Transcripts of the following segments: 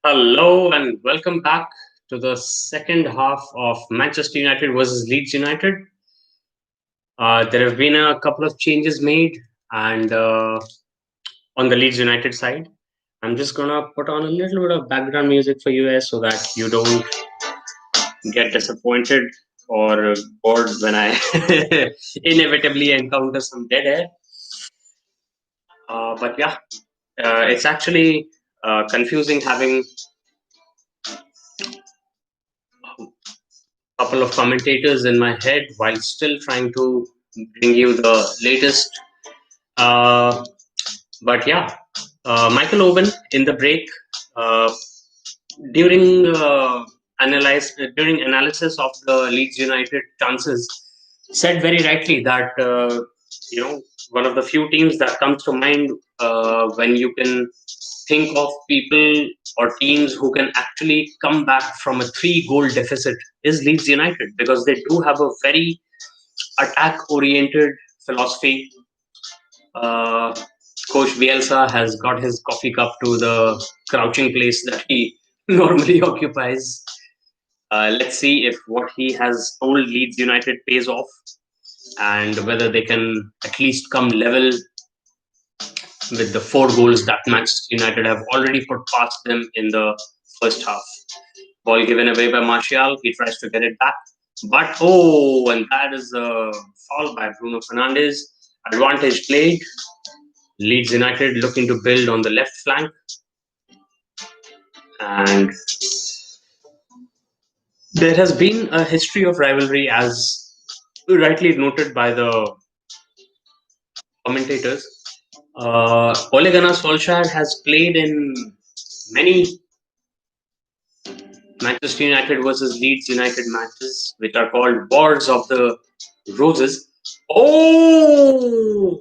Hello and welcome back to the second half of Manchester United versus Leeds United. There have been a couple of changes made, and on the Leeds United side, I'm just gonna put on a little bit of background music for you guys so that you don't get disappointed or bored when I inevitably encounter some dead air. But yeah, it's actually confusing having couple of commentators in my head while still trying to bring you the latest. Uh, but yeah, Michael Owen in the break uh, during analysis of the Leeds United chances said very rightly that one of the few teams that comes to mind when you can think of people or teams who can actually come back from a three-goal deficit is Leeds United, because they do have a very attack-oriented philosophy. Uh, Coach Bielsa has got his coffee cup to the crouching place that he normally occupies. Let's see if what he has told Leeds United pays off, and whether they can at least come level with the four goals that Manchester United have already put past them in the first half. Ball given away by Martial. He tries to get it back. But and that is a foul by Bruno Fernandes. Advantage played. Leeds United looking to build on the left flank. And there has been a history of rivalry, as rightly noted by the commentators. Ole Gunnar Solskjaer has played in many Manchester United versus Leeds United matches, which are called Wars of the Roses. Oh,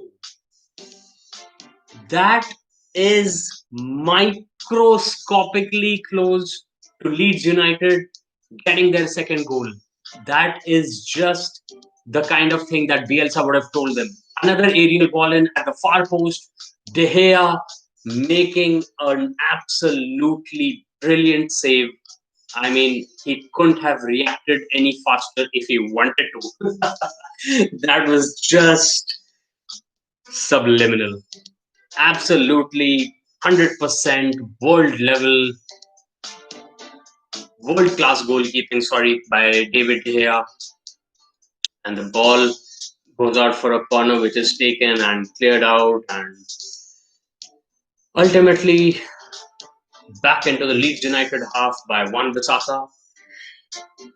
that is microscopically close to Leeds United getting their second goal. That is just the kind of thing that Bielsa would have told them. Another aerial ball in at the far post. De Gea making an absolutely brilliant save. I mean, he couldn't have reacted any faster if he wanted to. That was just subliminal. Absolutely 100% world class goalkeeping, sorry, by David De Gea. And the ball goes out for a corner, which is taken and cleared out, and ultimately back into the Leeds United half by Wan Bissaka.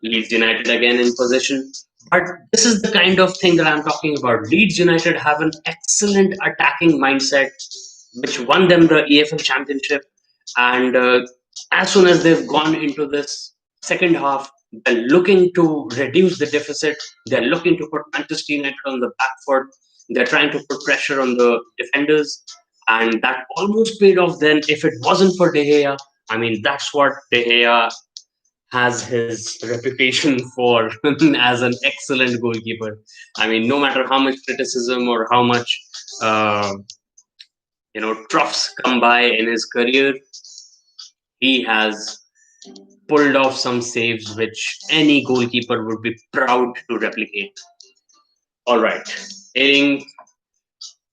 Leeds United again in possession. But this is the kind of thing that I'm talking about. Leeds United have an excellent attacking mindset, which won them the EFL Championship. And as soon as they've gone into this second half, they're looking to reduce the deficit. They're looking to put Manchester United on the back foot. They're trying to put pressure on the defenders. And that almost paid off then if it wasn't for De Gea. I mean, that's what De Gea has his reputation for as an excellent goalkeeper. I mean, no matter how much criticism or how much uh, troughs come by in his career, he has pulled off some saves which any goalkeeper would be proud to replicate. All right, Ailing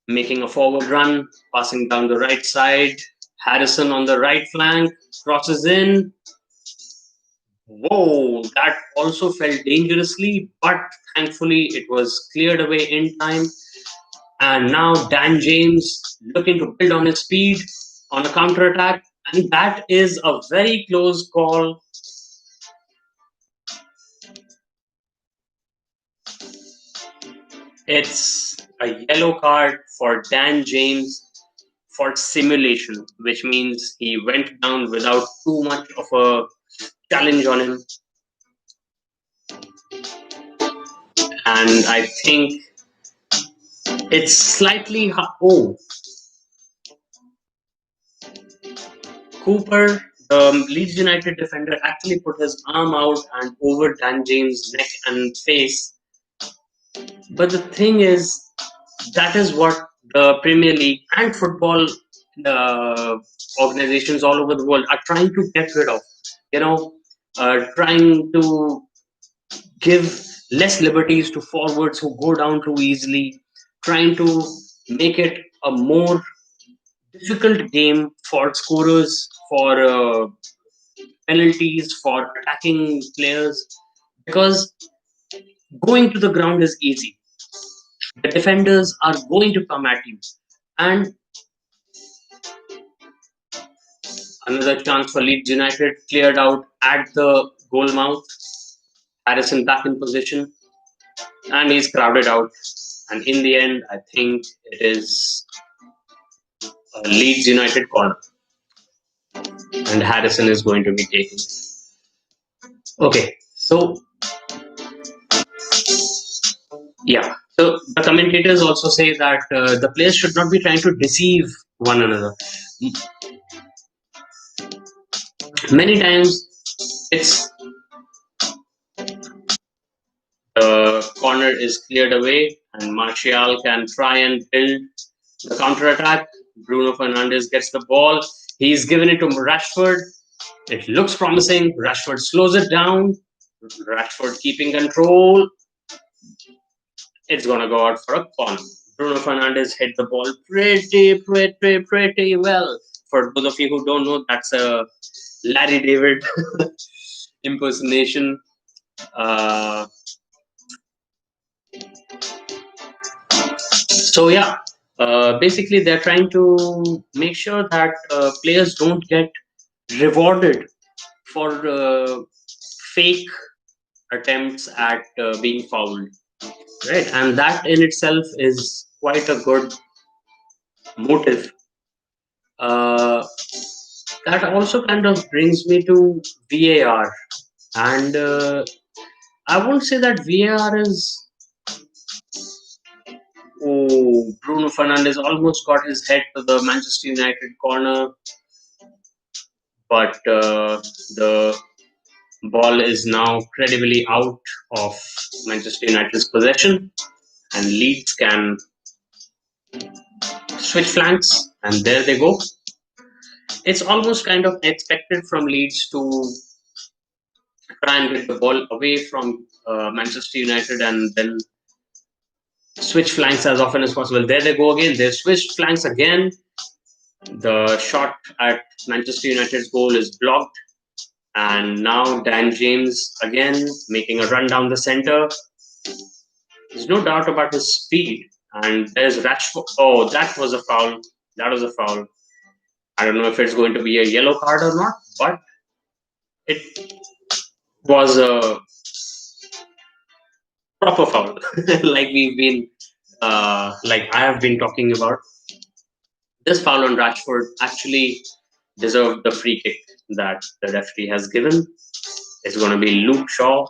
making a forward run, passing down the right side. Harrison on the right flank crosses in. Whoa, that also fell dangerously, but thankfully it was cleared away in time. And now Dan James looking to build on his speed on a counter attack, and that is a very close call. It's a yellow card for Dan James for simulation, which means he went down without too much of a challenge on him. And I think it's slightly. Oh, Cooper, the Leeds United defender, actually put his arm out and over Dan James' neck and face. But the thing is, that is what the Premier League and football organizations all over the world are trying to get rid of, you know, trying to give less liberties to forwards who go down too easily, trying to make it a more difficult game for scorers, for penalties, for attacking players, because going to the ground is easy. The defenders are going to come at you. And another chance for Leeds United cleared out at the goal mouth. Harrison back in position, and he's crowded out. And in the end, I think it is a Leeds United corner, and Harrison is going to be taking it. Okay, so yeah, so the commentators also say that the players should not be trying to deceive one another. Many times, it's the corner is cleared away, and Martial can try and build the counter attack. Bruno Fernandes gets the ball. He's given it to Rashford. It looks promising. Rashford slows it down. Rashford keeping control. It's gonna go out for a corner. Bruno Fernandes hit the ball pretty well. For those of you who don't know, that's a Larry David impersonation. Uh, so yeah, basically they're trying to make sure that players don't get rewarded for fake attempts at being fouled, right? And that in itself is quite a good motive. Uh, that also kind of brings me to VAR, and I won't say that VAR is. Oh, Bruno Fernandes almost got his head to the Manchester United corner, but the ball is now credibly out of Manchester United's possession, and Leeds can switch flanks, and there they go. It's almost kind of expected from Leeds to try and get the ball away from Manchester United and then switch flanks as often as possible. There they go again. They switched flanks again. The shot at Manchester United's goal is blocked. And now Dan James again making a run down the center. There's no doubt about his speed. And there's Rashford. Oh, that was a foul. That was a foul. I don't know if it's going to be a yellow card or not, but it was a proper foul, like we've been, like I have been talking about. This foul on Rashford actually deserved the free kick that the referee has given. It's going to be Luke Shaw.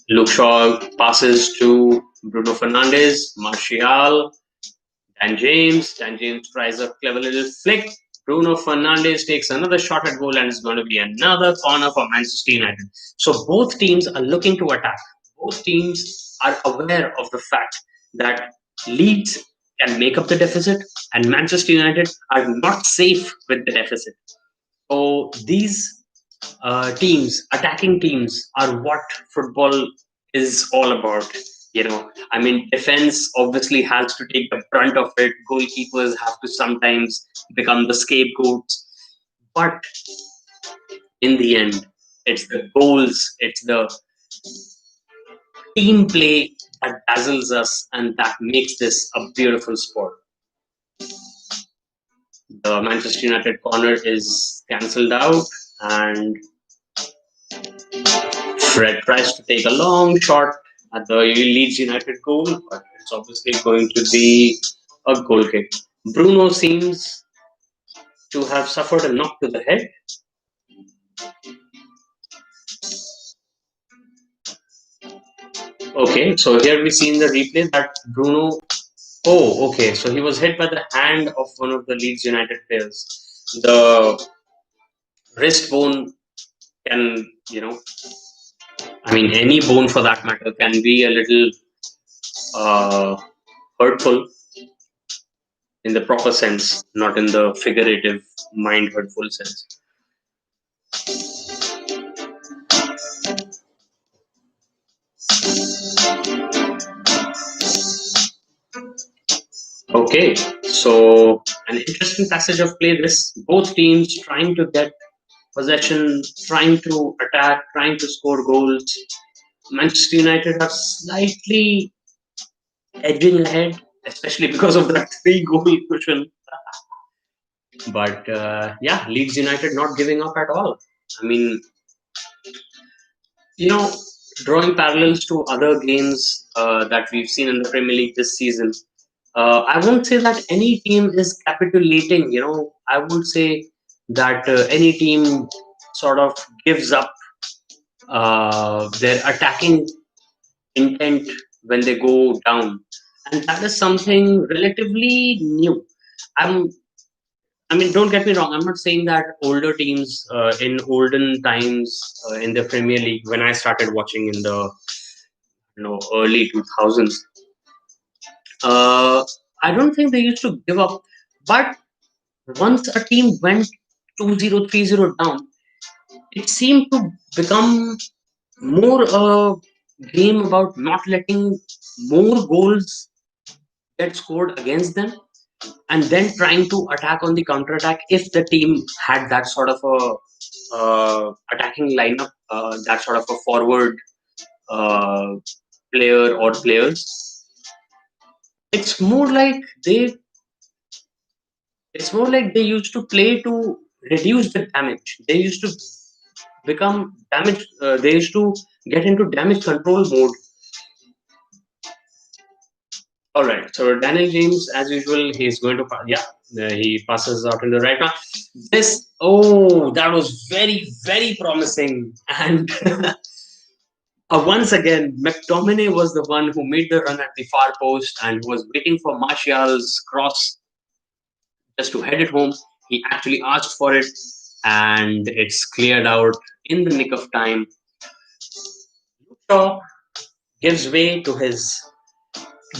Luke Shaw passes to Bruno Fernandes, Martial, Dan James. Dan James tries a clever little flick. Bruno Fernandes takes another shot at goal, and it's going to be another corner for Manchester United. So both teams are looking to attack. Both teams are aware of the fact that Leeds can make up the deficit, and Manchester United are not safe with the deficit. So these teams, attacking teams, are what football is all about. I mean, defense obviously has to take the brunt of it. Goalkeepers have to sometimes become the scapegoats. But in the end, it's the goals, it's the team play that dazzles us and that makes this a beautiful sport. The Manchester United corner is cancelled out, and Fred tries to take a long shot at the Leeds United goal, but it's obviously going to be a goal kick. Bruno seems to have suffered a knock to the head. Okay, so here we see in the replay that Bruno. Oh, okay, so he was hit by the hand of one of the Leeds United players. The wrist bone can, I mean, any bone for that matter can be a little uh, hurtful in the proper sense, not in the figurative mind hurtful sense. Okay, so an interesting passage of play. This both teams trying to get possession, trying to attack, trying to score goals. Manchester United are slightly edging ahead, especially because of that three-goal cushion. But yeah, Leeds United not giving up at all. I mean, you know, drawing parallels to other games that we've seen in the Premier League this season, I won't say that any team is capitulating. I won't say that any team sort of gives up their attacking intent when they go down, and that is something relatively new. I'm I mean, don't get me wrong. I'm not saying that older teams in olden times in the Premier League, when I started watching in the early 2000s, uh, I don't think they used to give up. But once a team went 2-0, 3-0 down, it seemed to become more a game about not letting more goals get scored against them, and then trying to attack on the counter attack if the team had that sort of a attacking lineup, that sort of a forward uh, player or players. It's more like they used to play to reduce the damage. They used to become damage. They used to get into damage control mode. All right. So Daniel James, as usual, he's going to yeah. He passes out in the right now. That was very very promising. And once again, McTominay was the one who made the run at the far post and was waiting for Martial's cross just to head it home. He actually asked for it, and it's cleared out in the nick of time. Shaw gives way to his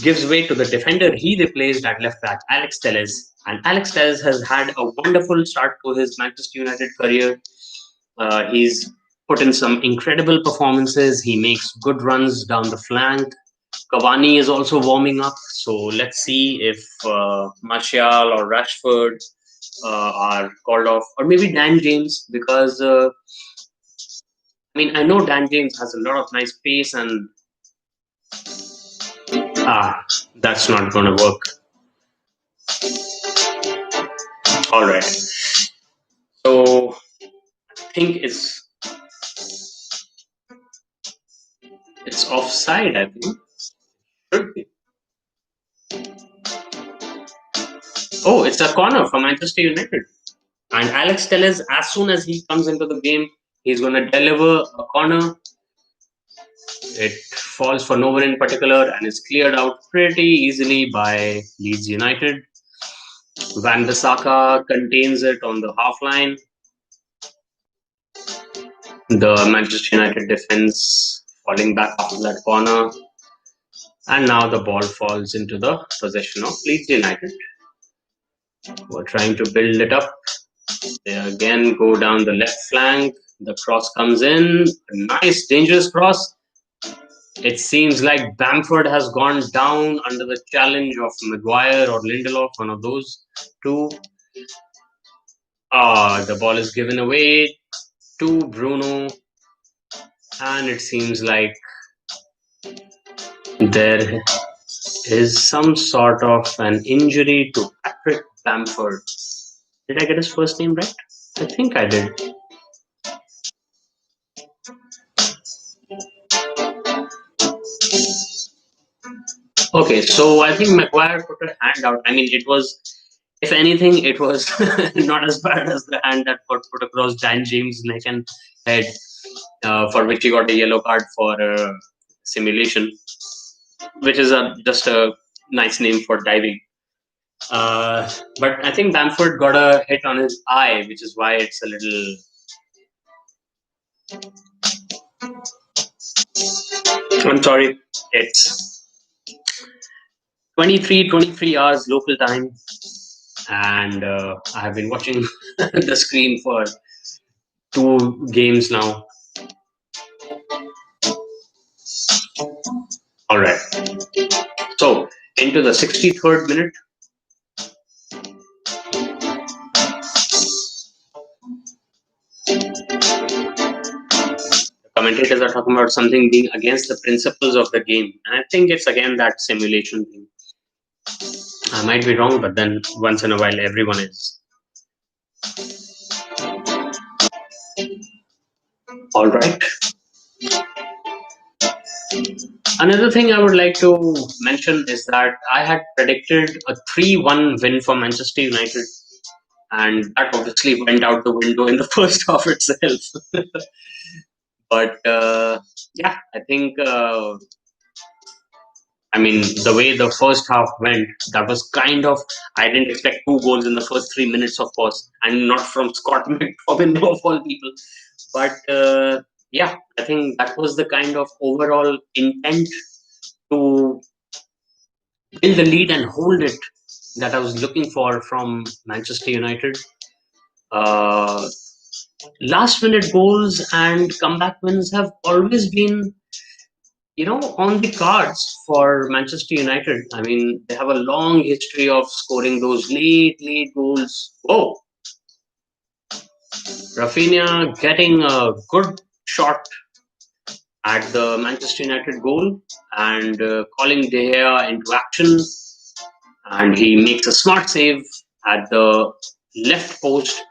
gives way to the defender he replaced at left back, Alex Telles. And Alex Telles has had a wonderful start to his Manchester United career. He's put in some incredible performances. He makes good runs down the flank. Cavani is also warming up. So let's see if Martial or Rashford are called off, or maybe Dan James, because I know Dan James has a lot of nice pace, and that's not going to work. All right. So I think it's offside. I think should be. Oh, it's a corner for Manchester United. And Alex Telles, as soon as he comes into the game, he's going to deliver a corner. It falls for no one in particular and is cleared out pretty easily by Leeds United. Van Bissaka contains it on the half line. The Manchester United defense falling back after that corner. And now the ball falls into the possession of Leeds United. We're trying to build it up. They again go down the left flank. The cross comes in. A nice, dangerous cross. It seems like Bamford has gone down under the challenge of Maguire or Lindelof, one of those two. The ball is given away to Bruno. And it seems like there is some sort of an injury to Patrick Bamford. Did I get his first name right? I think I did. Okay, so I think Maguire put a hand out. It was, if anything, it was not as bad as the hand that got put across Dan James' neck and head, for which he got a yellow card for simulation, which is just a nice name for diving. But I think Bamford got a hit on his eye, which is why it's a little. I'm sorry, it's 23 hours local time, and I have been watching the screen for two games now. All right, so into the 63rd minute, the commentators are talking about something being against the principles of the game, and I think it's again that simulation thing. I might be wrong, but then once in a while, everyone is. All right. Another thing I would like to mention is that I had predicted a 3-1 win for Manchester United, and that obviously went out the window in the first half itself. But yeah, I think, I mean, the way the first half went, that was kind of, I didn't expect two goals in the first 3 minutes, of course, and not from Scott McTominay of all people. But yeah, I think that was the kind of overall intent to build the lead and hold it that I was looking for from Manchester United. Uh, Last minute goals and comeback wins have always been, on the cards for Manchester United. I mean, they have a long history of scoring those late goals. Oh, Rafinha getting a good shot at the Manchester United goal and calling De Gea into action, and he makes a smart save at the left post.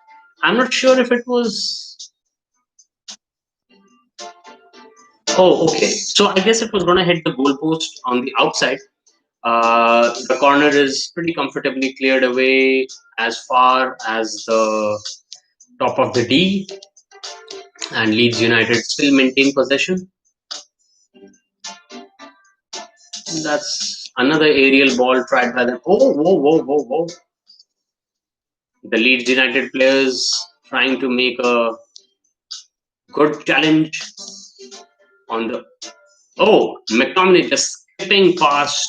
I'm not sure if it was. Oh, okay. So I guess it was going to hit the goalpost on the outside. The corner is pretty comfortably cleared away as far as the top of the D, and Leeds United still maintain possession. That's another aerial ball tried by them. Oh, whoa. The Leeds United players trying to make a good challenge on the. Oh, McTominay just skipping past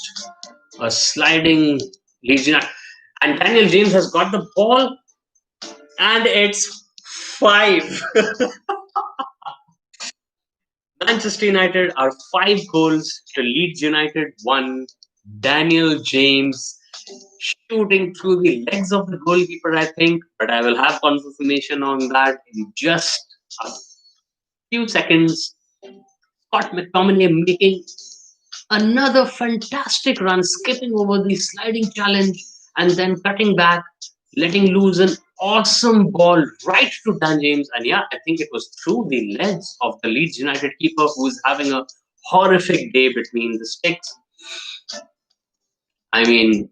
a sliding Leeds United. And Daniel James has got the ball, and it's 5. Manchester United are 5 goals to Leeds United 1. Daniel James shooting through the legs of the goalkeeper, I think, but I will have confirmation on that in just a few seconds. Scott McTominay making another fantastic run, skipping over the sliding challenge and then cutting back, letting loose an awesome ball right to Dan James. And yeah, I think it was through the legs of the Leeds United keeper who is having a horrific day between the sticks. I mean,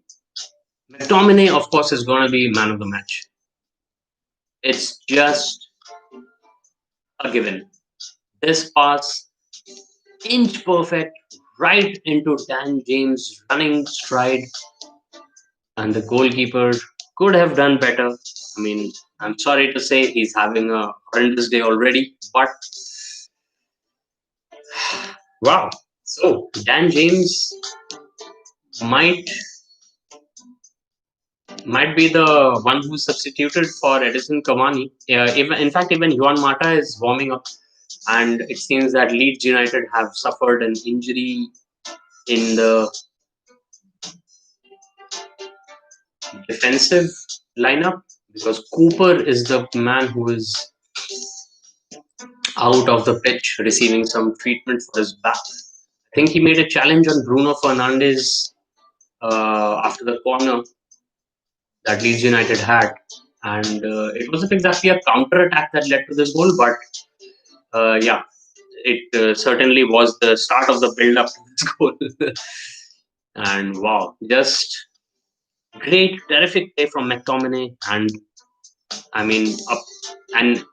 McTominay, of course, is going to be man of the match. It's just a given. This pass, inch perfect, right into Dan James' running stride, and the goalkeeper could have done better. I mean, I'm sorry to say he's having a horrendous day already, but wow. So Dan James might might be the one who substituted for Edison Cavani. Even in fact, even Juan Mata is warming up, and it seems that Leeds United have suffered an injury in the defensive lineup because Cooper is the man who is out of the pitch receiving some treatment for his back. I think he made a challenge on Bruno Fernandes after the corner that Leeds United had. And it wasn't exactly a counter attack that led to this goal, but yeah, it certainly was the start of the build up to this goal. And wow, just great, terrific play from McTominay. And I mean, an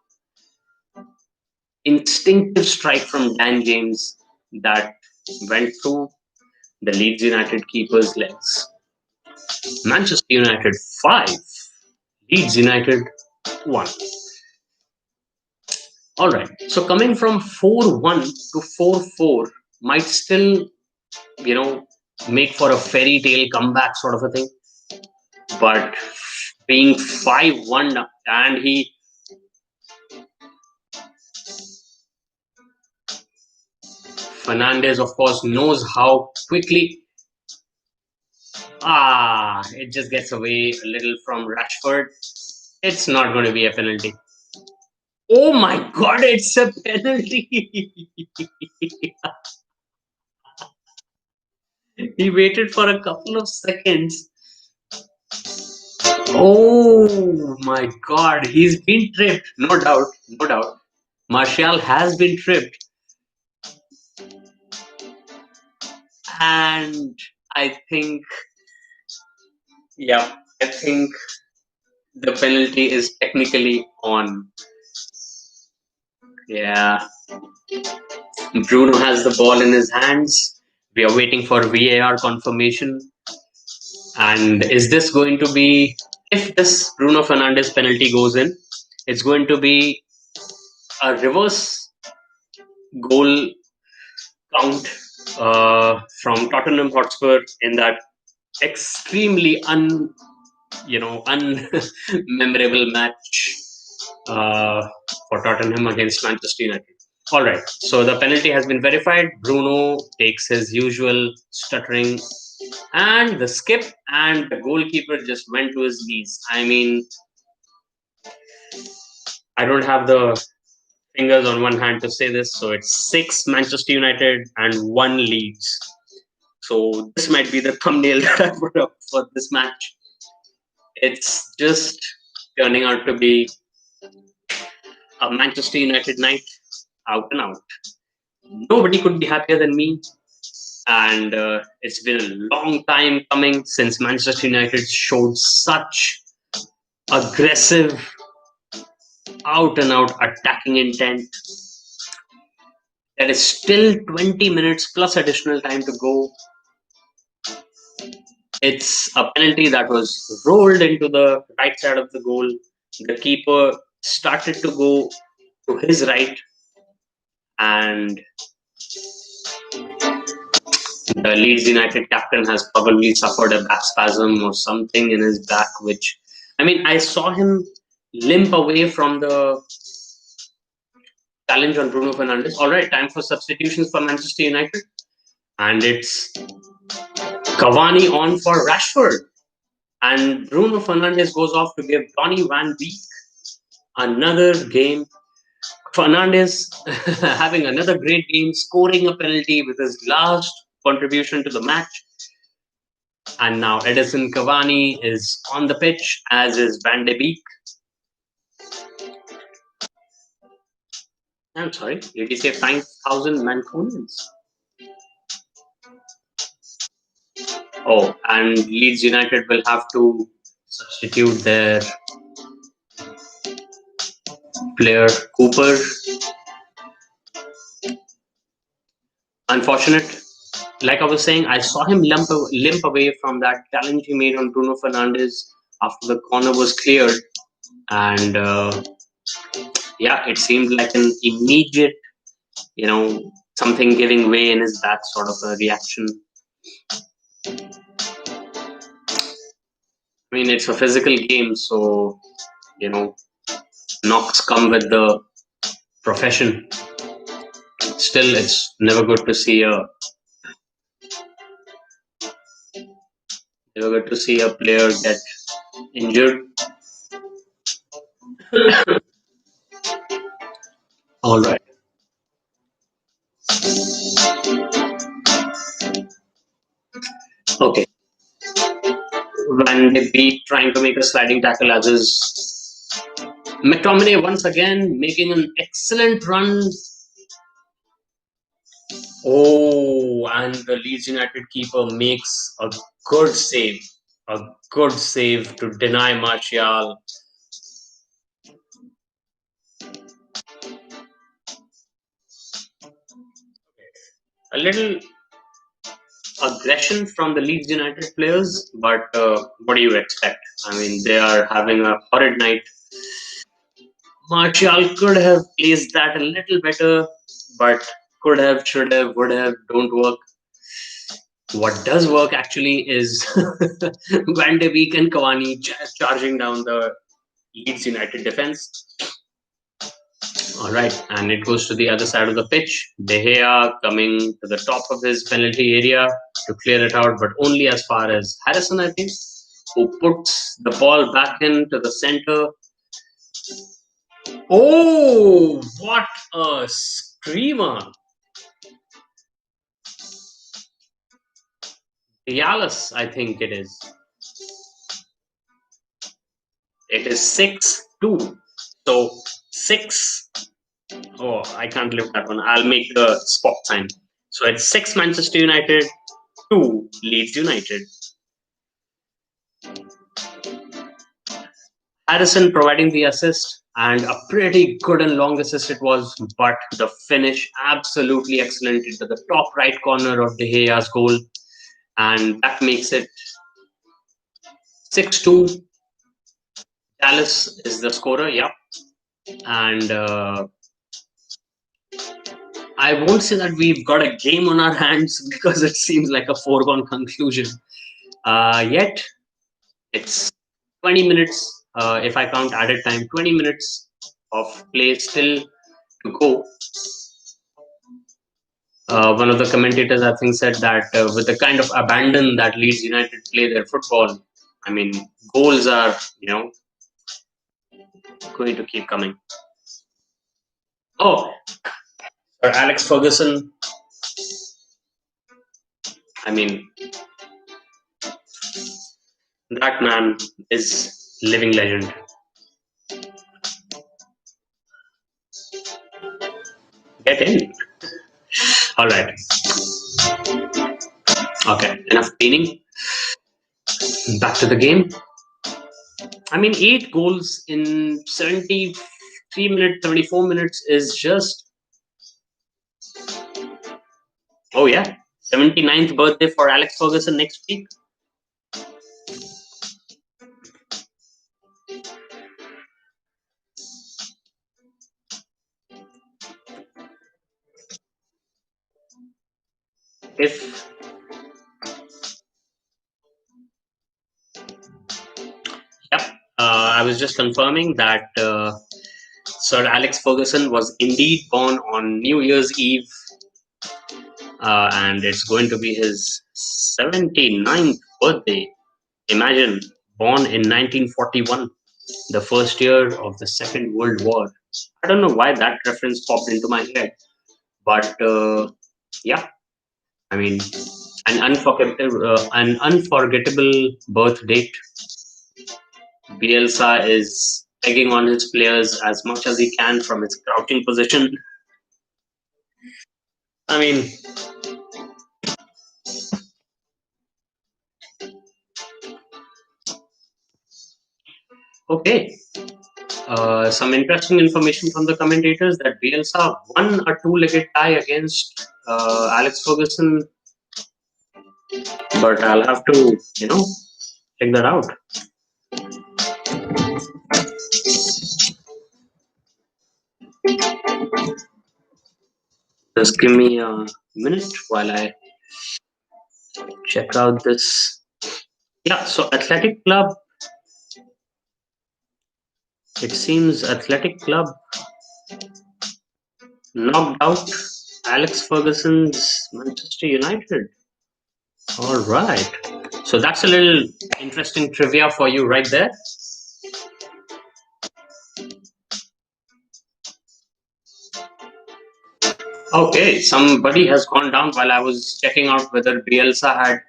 instinctive strike from Dan James that went through the Leeds United keeper's legs. Manchester United 5, Leeds United 1. All right. So coming from 4-1 to 4-4 might still, you know, make for a fairy tale comeback sort of a thing. But being 5-1, and Fernandes, of course, knows how quickly. It just gets away a little from Rashford. It's not going to be a penalty. Oh my god, it's a penalty. He waited for a couple of seconds. Oh my god, he's been tripped. No doubt, no doubt. Martial has been tripped. And I think, yeah, I think the penalty is technically on. Yeah, Bruno has the ball in his hands. We are waiting for VAR confirmation. And is this going to be, if this Bruno Fernandes penalty goes in, it's going to be a reverse goal count from Tottenham Hotspur in that extremely unmemorable match for Tottenham against Manchester United. All right, so the penalty has been verified. Bruno takes his usual stuttering and the skip, and the goalkeeper just went to his knees. I mean, I don't have the fingers on one hand to say this. So it's 6 Manchester United and 1 Leeds. So this might be the thumbnail that I put up for this match. It's just turning out to be a Manchester United night, out and out. Nobody could be happier than me. And it's been a long time coming since Manchester United showed such aggressive, out and out attacking intent. There is still 20 minutes plus additional time to go. It's a penalty that was rolled into the right side of the goal. The keeper started to go to his right, and the Leeds United captain has probably suffered a back spasm or something in his back, which, I mean, I saw him limp away from the challenge on Bruno Fernandes. All right, time for substitutions for Manchester United. And it's Cavani on for Rashford. And Bruno Fernandes goes off to give Donny Van Beek another game. Fernandes having another great game, scoring a penalty with his last contribution to the match. And now Edison Cavani is on the pitch, as is Van de Beek. I'm sorry, did he say 5,000 Mancunians? Oh, and Leeds United will have to substitute their player Cooper. Unfortunate. Like I was saying, I saw him limp away from that challenge he made on Bruno Fernandes after the corner was cleared. And yeah, it seemed like an immediate, something giving way in his back sort of a reaction. I mean, it's a physical game, so, knocks come with the profession. Still, it's never good to see a player get injured. All right. Okay. Van de Beek trying to make a sliding tackle as is McTominay once again making an excellent run. Oh, and the Leeds United keeper makes a good save. A good save to deny Martial. A little aggression from the Leeds United players, but what do you expect? I mean, they are having a horrid night. Martial could have placed that a little better, but could have, should have, would have, don't work. What does work actually is Van de Beek and Cavani just charging down the Leeds United defense. All right, and it goes to the other side of the pitch. De Gea coming to the top of his penalty area to clear it out, but only as far as Harrison, I think, who puts the ball back into the center. Oh, what a screamer! Yalis, I think it is. It is 6-2. So 6. Oh, I can't lift that one. I'll make the spot sign. So it's 6 Manchester United, 2 Leeds United. Harrison providing the assist, and a pretty good and long assist it was, but the finish absolutely excellent into the top right corner of De Gea's goal, and that makes it 6-2. Dallas is the scorer, yeah. And I won't say that we've got a game on our hands because it seems like a foregone conclusion. Yet, it's 20 minutes, if I count added time, 20 minutes of play still to go. One of the commentators, I think, said that with the kind of abandon that Leeds United play their football, I mean, goals are, going to keep coming. Oh, Sir Alex Ferguson, I mean, that man is living legend. Get in. All right. Okay, enough cleaning. Back to the game. I mean, 8 goals in 73 minutes, 74 minutes is just. Oh, yeah. 79th birthday for Alex Ferguson next week. If. Yep. I was just confirming that Sir Alex Ferguson was indeed born on New Year's Eve, and it's going to be his 79th birthday. Imagine, born in 1941, the first year of the Second World War. I don't know why that reference popped into my head, but yeah, I mean, an unforgettable birth date. Bielsa is pegging on his players as much as he can from his crouching position. I mean, okay. Some interesting information from the commentators that Bielsa won a two-legged tie against Alex Ferguson, but I'll have to, check that out. Just give me a minute while I check out this. Yeah, so Athletic Club. It seems Athletic Club knocked out Alex Ferguson's Manchester United. All right. So that's a little interesting trivia for you right there. Okay, somebody has gone down while I was checking out whether Bielsa had,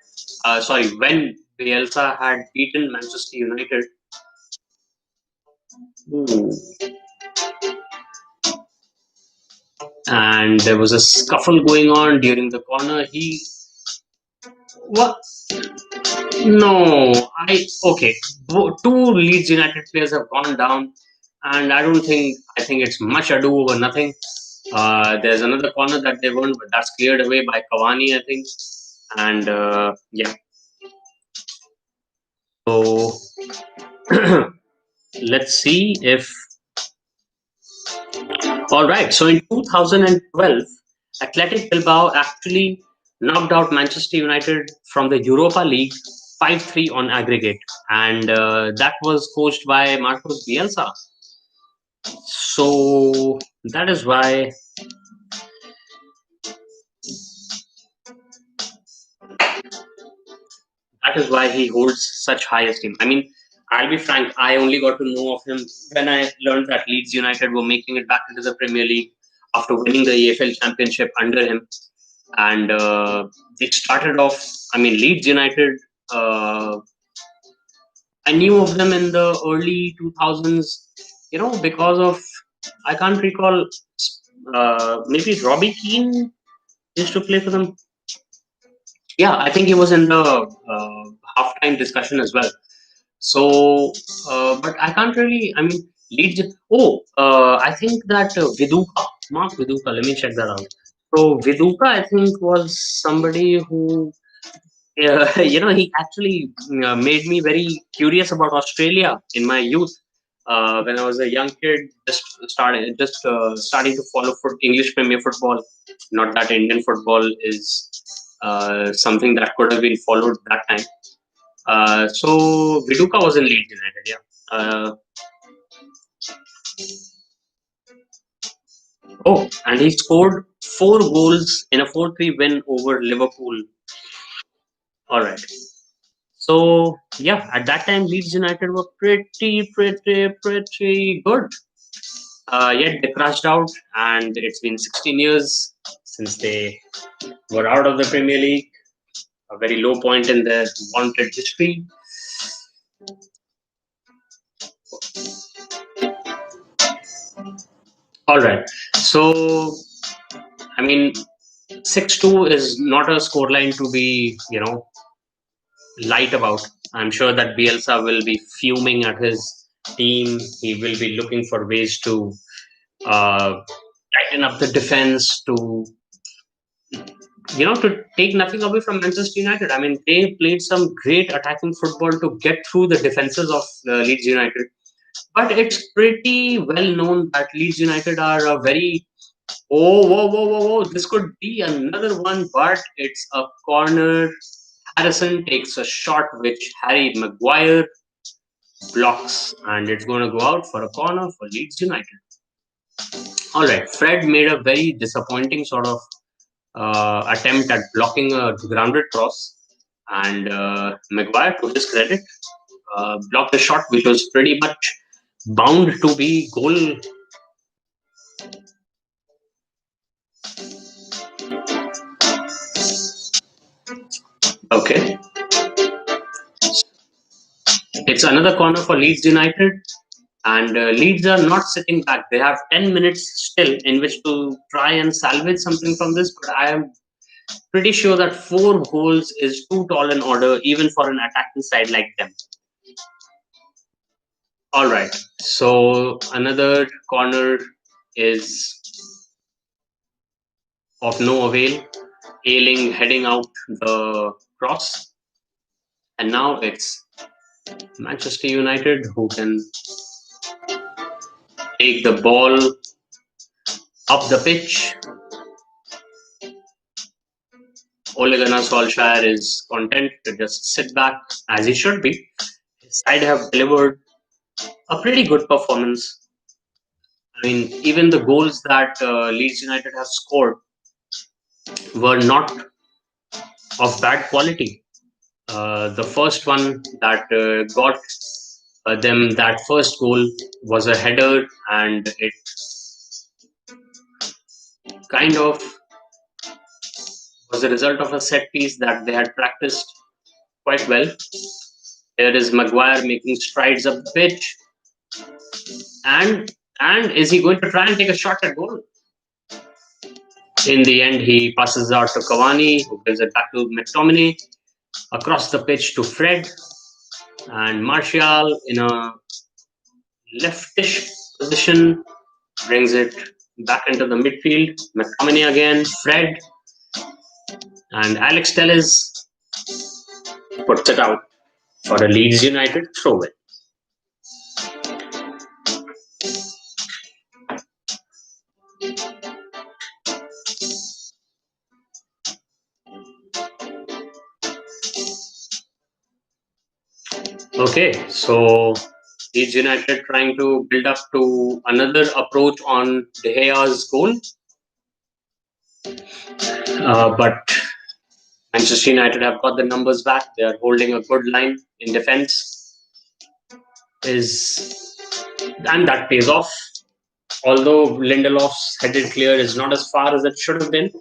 when Bielsa had beaten Manchester United. Ooh. And there was a scuffle going on during the corner. What? No, okay. Two Leeds United players have gone down, and I think it's much ado over nothing. There's another corner that they won, but that's cleared away by Cavani, I think. And yeah. So let's see if. All right. So in 2012, Athletic Bilbao actually knocked out Manchester United from the Europa League 5-3 on aggregate, and that was coached by Marcos Bielsa. So that is why he holds such high esteem. I mean, I'll be frank, I only got to know of him when I learned that Leeds United were making it back into the Premier League after winning the EFL Championship under him. And they started off, I mean, Leeds United, uh, I knew of them in the early 2000s, because of, I can't recall, maybe Robbie Keane used to play for them. Yeah, I think he was in the halftime discussion as well. So, but I can't really. I mean, Leeds. Oh, I think that Viduka, Mark Viduka. Let me check that out. So Viduka, I think, was somebody who, he actually made me very curious about Australia in my youth. When I was a young kid, starting to follow English Premier Football. Not that Indian football is something that could have been followed that time. So Viduka was in Leeds United, yeah. And he scored 4 goals in a 4-3 win over Liverpool. All right. So yeah, at that time Leeds United were pretty good. Yet they crashed out, and it's been 16 years since they were out of the Premier League. A very low point in their vaunted history. All right. So I mean, 6-2 is not a scoreline to be, light about. I'm sure that Bielsa will be fuming at his team. He will be looking for ways to uh, tighten up the defense, to take nothing away from Manchester United. I mean, they played some great attacking football to get through the defenses of Leeds United. But it's pretty well known that Leeds United are a very oh whoa whoa whoa whoa. This could be another one, but it's a corner. Harrison takes a shot which Harry Maguire blocks, and it's going to go out for a corner for Leeds United. All right, Fred made a very disappointing sort of attempt at blocking a grounded cross, and Maguire, to his credit, blocked a shot which was pretty much bound to be goal. Okay, it's another corner for Leeds United. And Leeds are not sitting back. They have 10 minutes still in which to try and salvage something from this. But I am pretty sure that 4 goals is too tall an order, even for an attacking side like them. All right. So another corner is of no avail. Ailing heading out the cross. And now it's Manchester United who can take the ball up the pitch. Ole Gunnar Solskjaer is content to just sit back, as he should be. His side have delivered a pretty good performance. I mean, even the goals that Leeds United have scored were not of bad quality. The first one that got them that first goal was a header, and it kind of was a result of a set piece that they had practiced quite well. Here is Maguire making strides up the pitch, and is he going to try and take a shot at goal? In the end, he passes out to Cavani, who gives it back to McTominay, across the pitch to Fred, and Martial in a leftish position brings it back into the midfield. McTominay again, Fred, and Alex Telles puts it out for a Leeds United throw-in. Okay, so Leeds United trying to build up to another approach on De Gea's goal, but Manchester United have got the numbers back. They are holding a good line in defense, is and that pays off. Although Lindelof's headed clear is not as far as it should have been,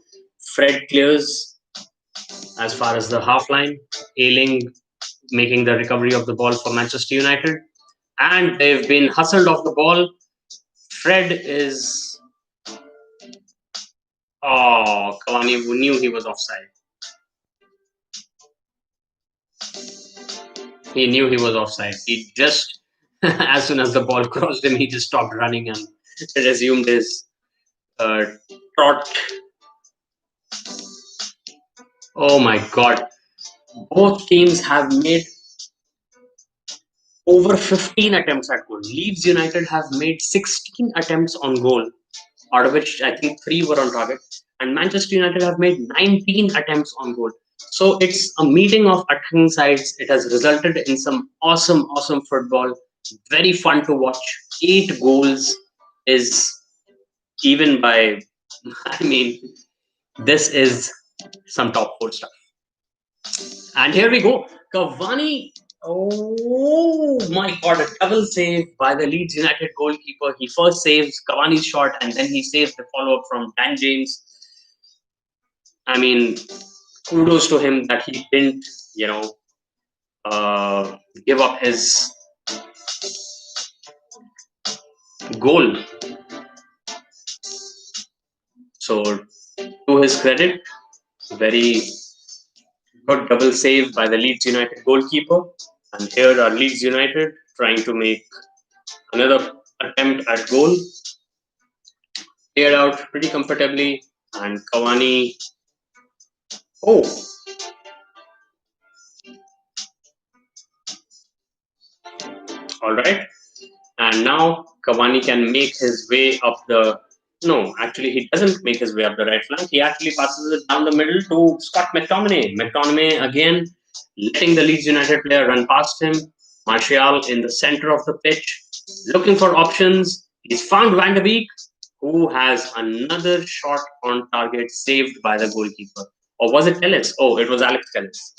Fred clears as far as the half line. Ailing making the recovery of the ball for Manchester United, and they've been hustled off the ball. Fred is Cavani knew he was offside. He knew he was offside. He just as soon as the ball crossed him, he just stopped running and resumed his uh, trot. Oh my God! Both teams have made over 15 attempts at goal. Leeds United have made 16 attempts on goal, out of which I think 3 were on target. And Manchester United have made 19 attempts on goal. So it's a meeting of attacking sides. It has resulted in some awesome, awesome football. Very fun to watch. 8 goals is even by, I mean, this is some top 4 stuff. And here we go. Cavani. Oh my God. A double save by the Leeds United goalkeeper. He first saves Cavani's shot and then he saves the follow up from Dan James. I mean, kudos to him that he didn't, you know, give up his goal. So, to his credit, very good double save by the Leeds United goalkeeper. And here are Leeds United trying to make another attempt at goal. Cleared out pretty comfortably, and Cavani. Oh, all right. And now Cavani can make his way up the. No, actually, he doesn't make his way up the right flank. He actually passes it down the middle to Scott McTominay. McTominay again letting the Leeds United player run past him. Martial in the center of the pitch, looking for options. He's found Van de Beek, who has another shot on target saved by the goalkeeper. Or was it Ellis? Oh, it was Alex Ellis.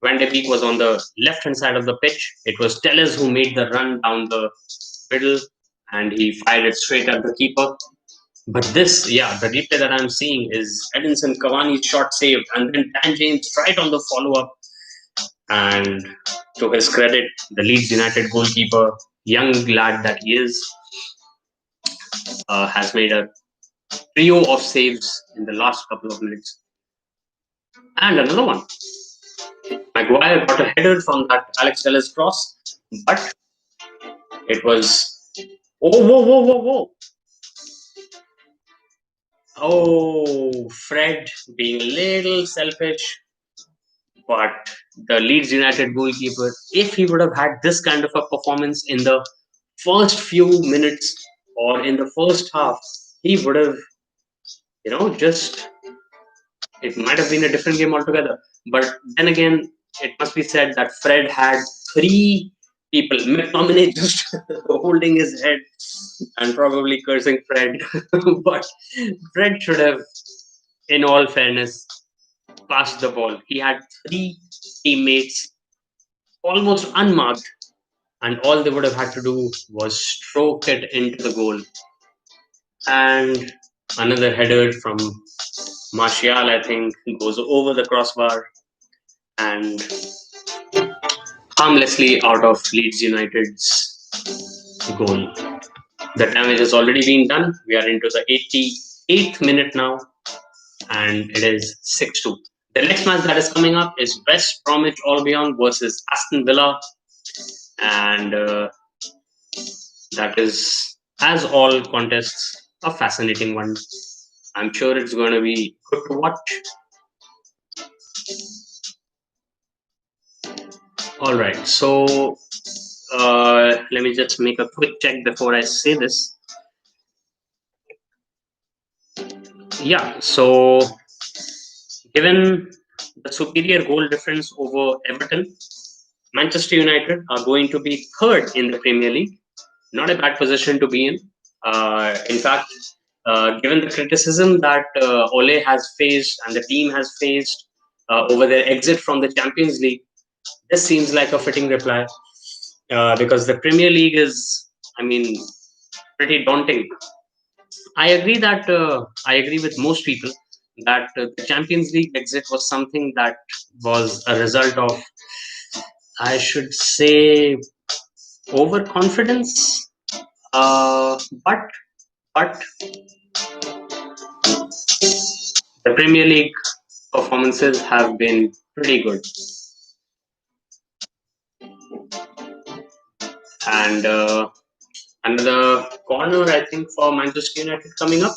Van de Beek was on the left hand side of the pitch. It was Tellez who made the run down the middle and he fired it straight at the keeper. But this, yeah, the replay that I'm seeing is Edinson Cavani's shot saved and then Dan James right on the follow up. And to his credit, the Leeds United goalkeeper, young lad that he is, has made a trio of saves in the last couple of minutes. And another one. Maguire got a header from that Alex Tellez cross, but it was. Oh, whoa, whoa, whoa, whoa. Oh, Fred being a little selfish, but the Leeds United goalkeeper, if he would have had this kind of a performance in the first few minutes or in the first half, he would have, just it might have been a different game altogether. But then again, it must be said that Fred had 3 people. McTominay just holding his head and probably cursing Fred. But Fred should have, in all fairness, passed the ball. He had 3 teammates almost unmarked, and all they would have had to do was stroke it into the goal. And another header from Martial, I think, goes over the crossbar and harmlessly out of Leeds United's goal. The damage has already been done. We are into the 88th minute now, and it is 6-2. The next match that is coming up is West Bromwich Albion versus Aston Villa, and that is, as all contests, a fascinating one. I'm sure it's going to be good to watch. All right, so let me just make a quick check before I say this. Yeah, so given the superior goal difference over Everton, Manchester United are going to be third in the Premier League. Not a bad position to be in. In fact, given the criticism that Ole has faced and the team has faced over their exit from the Champions League, this seems like a fitting reply because the Premier League is, I mean, pretty daunting. I agree with most people that the Champions League exit was something that was a result of, I should say, overconfidence. Uh, but but the Premier League performances have been pretty good, and another corner I think for Manchester United coming up.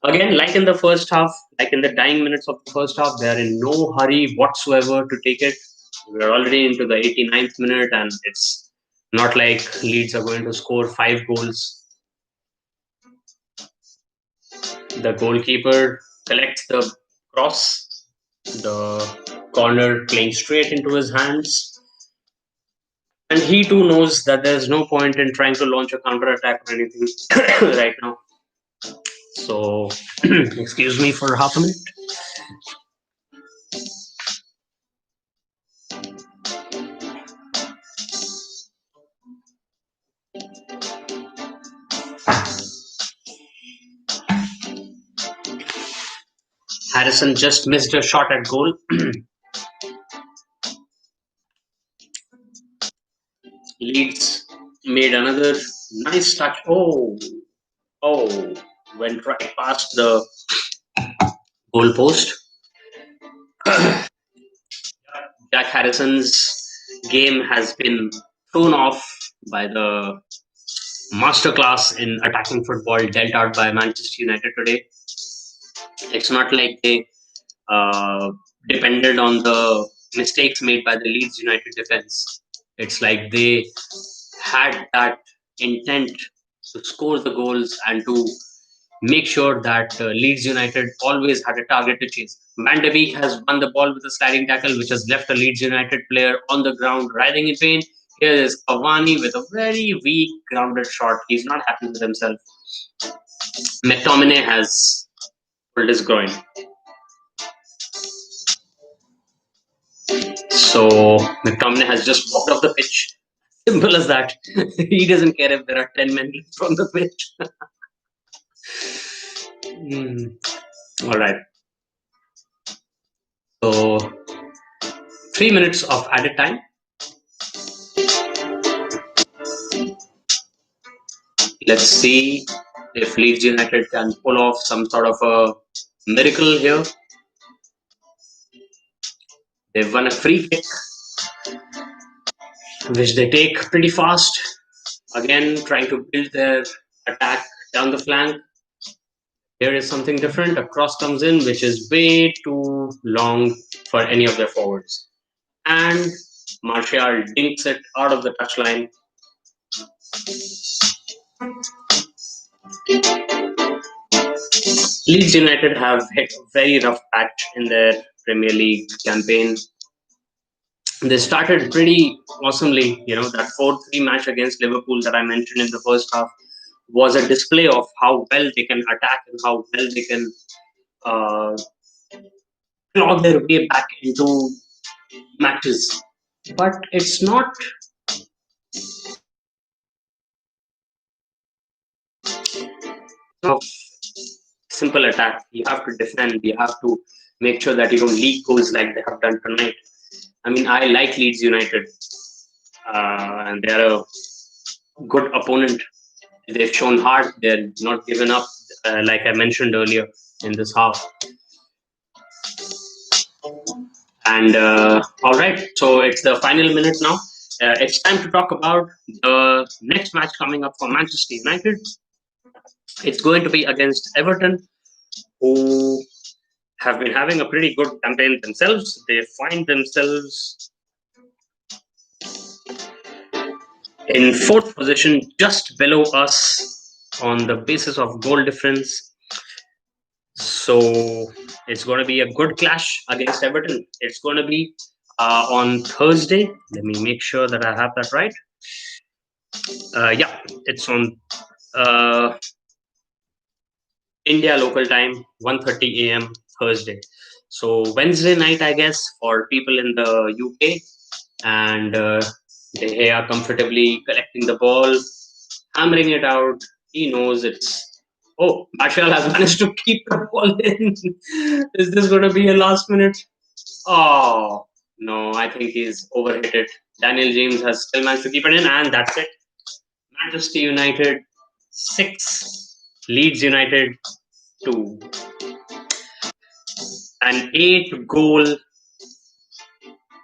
Again, like in the first half, like in the dying minutes of the first half, they are in no hurry whatsoever to take it. We're already into the 89th minute, and it's not like Leeds are going to score 5 goals. The goalkeeper collects the cross, the corner playing straight into his hands, and he too knows that there's no point in trying to launch a counter attack or anything right now. So, excuse me for half a minute. Harrison just missed a shot at goal. Leeds made another nice touch. Oh, went right past the goal post. Jack Harrison's game has been thrown off by the masterclass in attacking football dealt out by Manchester United today. It's not like they uh, depended on the mistakes made by the Leeds United defense. It's like they had that intent to score the goals and to make sure that Leeds United always had a target to chase. Van de Beek has won the ball with a sliding tackle, which has left a Leeds United player on the ground writhing in pain. Here is Cavani with a very weak grounded shot. He's not happy with himself. McTominay has pulled his groin. So McTominay has just walked off the pitch. Simple as that. He doesn't care if there are 10 men from the pitch. All right. So 3 minutes of added time. Let's see if Leeds United can pull off some sort of a miracle here. They've won a free kick, which they take pretty fast. Again, trying to build their attack down the flank. Here is something different. A cross comes in, which is way too long for any of their forwards. And Martial dinks it out of the touchline. Leeds United have hit a very rough patch in their Premier League campaign. They started pretty awesomely. That 4-3 match against Liverpool that I mentioned in the first half was a display of how well they can attack and how well they can uh, claw their way back into matches. But it's not a simple attack. You have to defend. You have to make sure that you don't leak goals like they have done tonight. I mean, I like Leeds United, and they're a good opponent. They've shown heart. They're not given up, like I mentioned earlier in this half. And all right, so it's the final minute now. It's time to talk about the next match coming up for Manchester United. It's going to be against Everton, who have been having a pretty good campaign themselves. They find themselves in fourth position, just below us on the basis of goal difference. So it's going to be a good clash against Everton. It's going to be on Thursday. Let me make sure that I have that right. Yeah, it's on uh, India local time, 1:30 a.m. Thursday. So Wednesday night, I guess, for people in the UK, and they are comfortably collecting the ball, hammering it out. He knows it's. Oh, Marshall has managed to keep the ball in. Is this going to be a last minute? Oh, no, I think he's overhit it. Daniel James has still managed to keep it in, and that's it. Manchester United 6, Leeds United 2. An 8 goal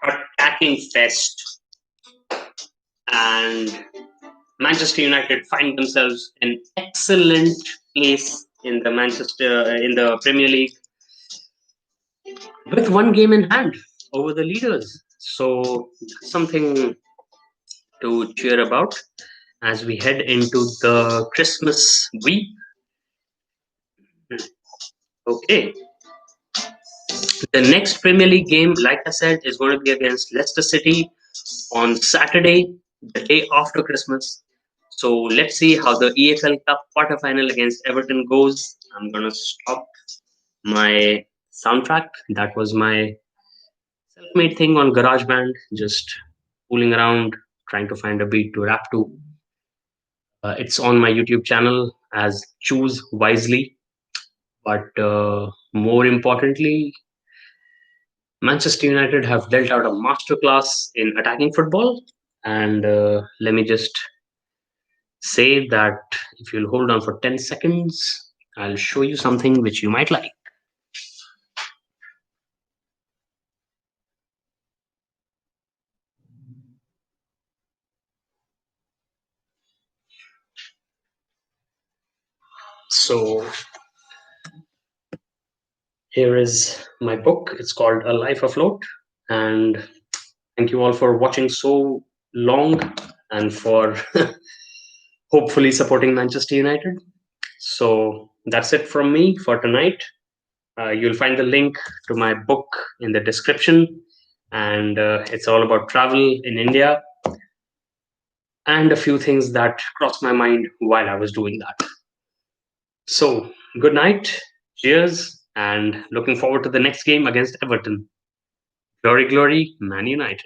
attacking fest, and Manchester United find themselves in excellent place in the Premier League with one game in hand over the leaders. So that's something to cheer about as we head into the Christmas week. Okay, the next Premier League game, like I said, is going to be against Leicester City on Saturday, the day after Christmas. So let's see how the EFL Cup quarterfinal against Everton goes. I'm gonna stop my soundtrack. That was my self-made thing on GarageBand, just fooling around, trying to find a beat to rap to. It's on my YouTube channel as Choose Wisely. But more importantly, Manchester United have dealt out a masterclass in attacking football. And let me just say that if you'll hold on for 10 seconds, I'll show you something which you might like. So here is my book. It's called A Life Afloat. And thank you all for watching so long and for hopefully supporting Manchester United. So that's it from me for tonight. You'll find the link to my book in the description. And it's all about travel in India and a few things that crossed my mind while I was doing that. So, good night, cheers, and looking forward to the next game against Everton. Glory, glory, Man United.